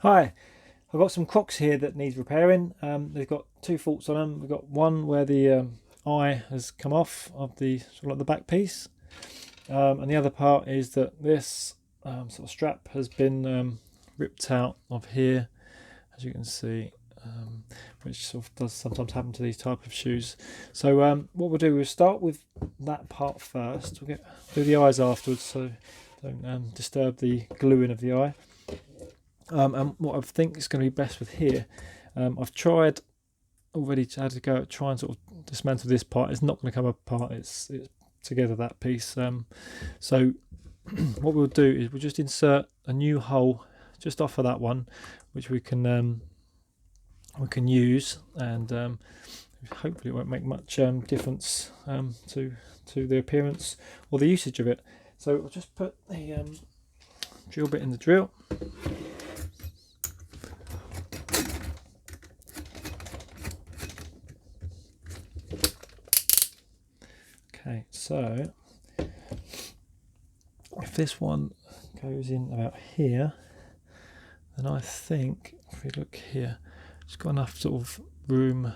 Hi, I've got some Crocs here that needs repairing. They've got two faults on them. We've got one where the eye has come off of the sort of like the back piece, and the other part is that this sort of strap has been ripped out of here, as you can see, which sort of does sometimes happen to these type of shoes. So what we'll do is start with that part first. We'll do the eyes afterwards, so don't disturb the gluing of the eye. And what I think is going to be best with here, I've tried already to go try and sort of dismantle this part. It's not going to come apart. It's together, that piece. So what we'll do is we'll just insert a new hole just off of that one, which we can use, and hopefully it won't make much difference to the appearance or the usage of it. So we'll just put the drill bit in the drill. Okay, so if this one goes in about here, then I think if we look here, it's got enough sort of room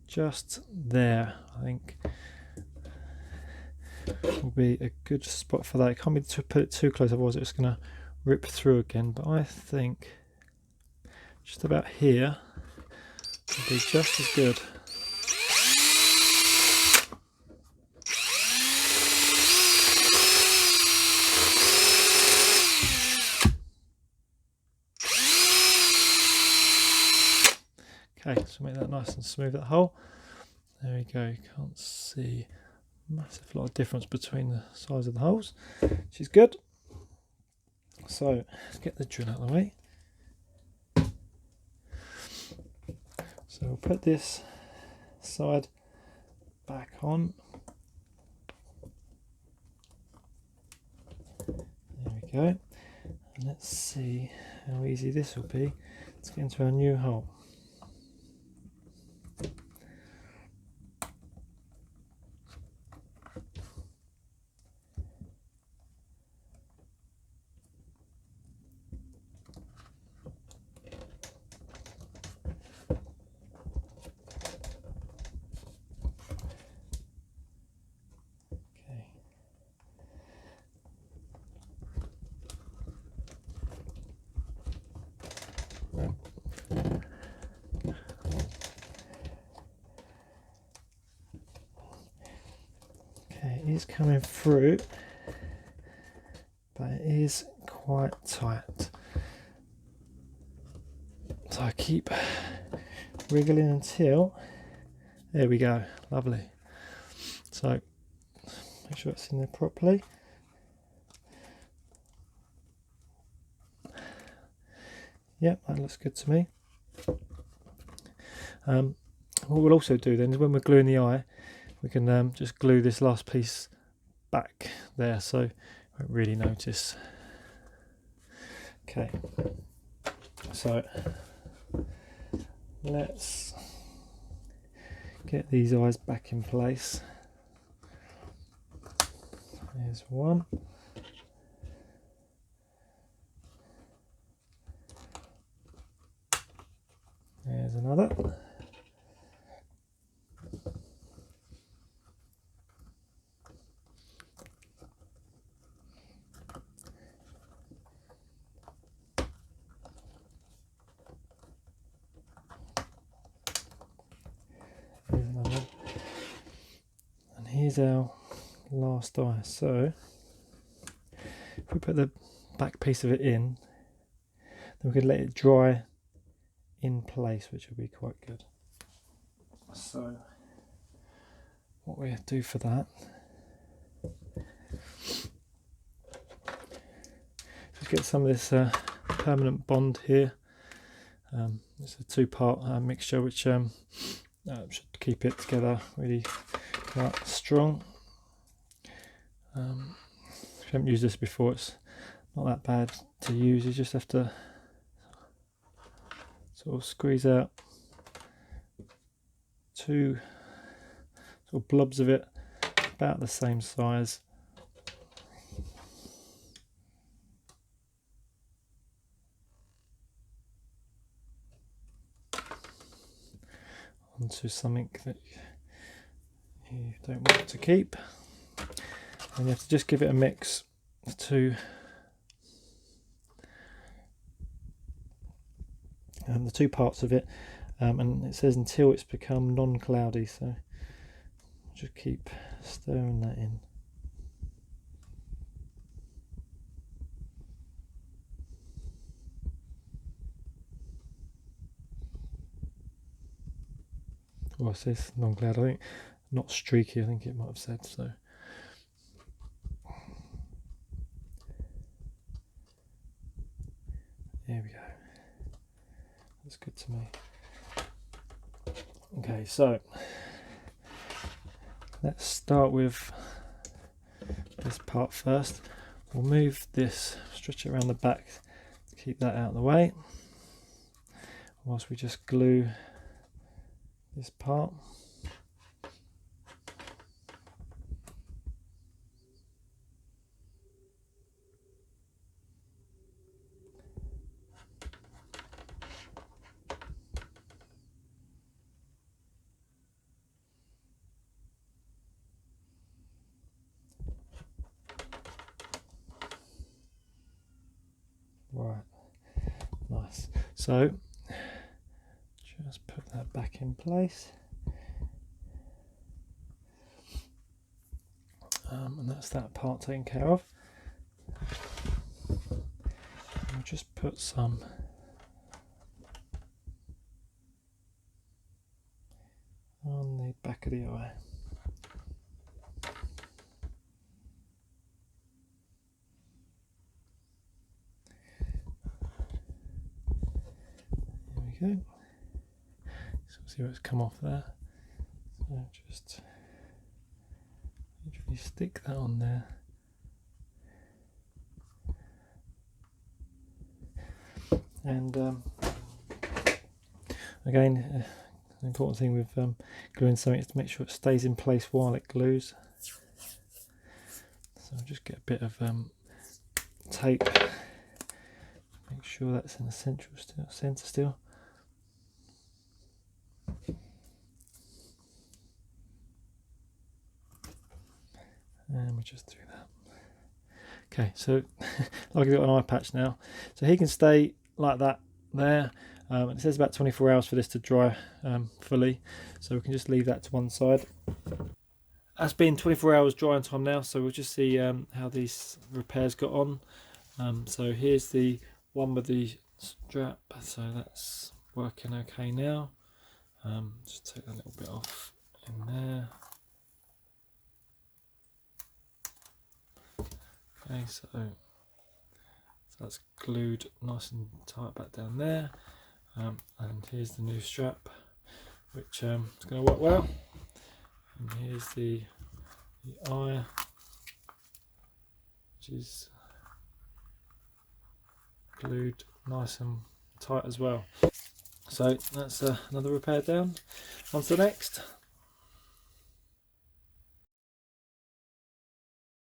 just there. I think will be a good spot for that. It can't be to put it too close, otherwise it's going to rip through again. But I think just about here will be just as good. Okay, so make that nice and smooth, that hole. There we go. You can't see a massive lot of difference between the size of the holes, which is good. So let's get the drill out of the way. So we'll put this side back on. There we go. And let's see how easy this will be to get into our new hole. Okay, it is coming through, but it is quite tight. So I keep wriggling until, there we go, lovely. So make sure it's in there properly. Yep, that looks good to me. What we'll also do then is when we're gluing the eye, we can just glue this last piece back there, so you won't really notice. Okay, so let's get these eyes back in place. There's one. There's another. There's another. And here's our last eye. So if we put the back piece of it in, then we can let it dry in place, which will be quite good. So what we do for that, just get some of this permanent bond here. It's a two-part mixture which should keep it together really quite strong. If you haven't used this before, it's not that bad to use. You just have to sort of squeeze out two sort of blobs of it about the same size. onto something that you don't want to keep, and you have to just give it a mix to the two parts of it, and it says until it's become non-cloudy, so just keep stirring that in. Well, it says non-cloud, I think, not streaky, I think it might have said, so. There we go. That's good to me. Okay, so let's start with this part first. We'll move this, stretch it around the back to keep that out of the way, whilst we just glue this part. Right, nice. So just put that back in place, and that's that part taken care of. I'll just put some on the back of the eye. There we go. So see what's come off there. So just literally stick that on there. And again, the important thing with gluing something is to make sure it stays in place while it glues. So I'll just get a bit of tape, make sure that's in the centre still. And we just do that. Okay, so like I've got an eye patch now, so he can stay like that there. It says about 24 hours for this to dry fully, so we can just leave that to one side. That's been 24 hours drying time now, so we'll just see how these repairs got on. So here's the one with the strap, so that's working okay now. Just take a little bit off in there. Okay, so that's glued nice and tight back down there, and here's the new strap, which is going to work well. And here's the eye, which is glued nice and tight as well. So that's another repair down. On to the next.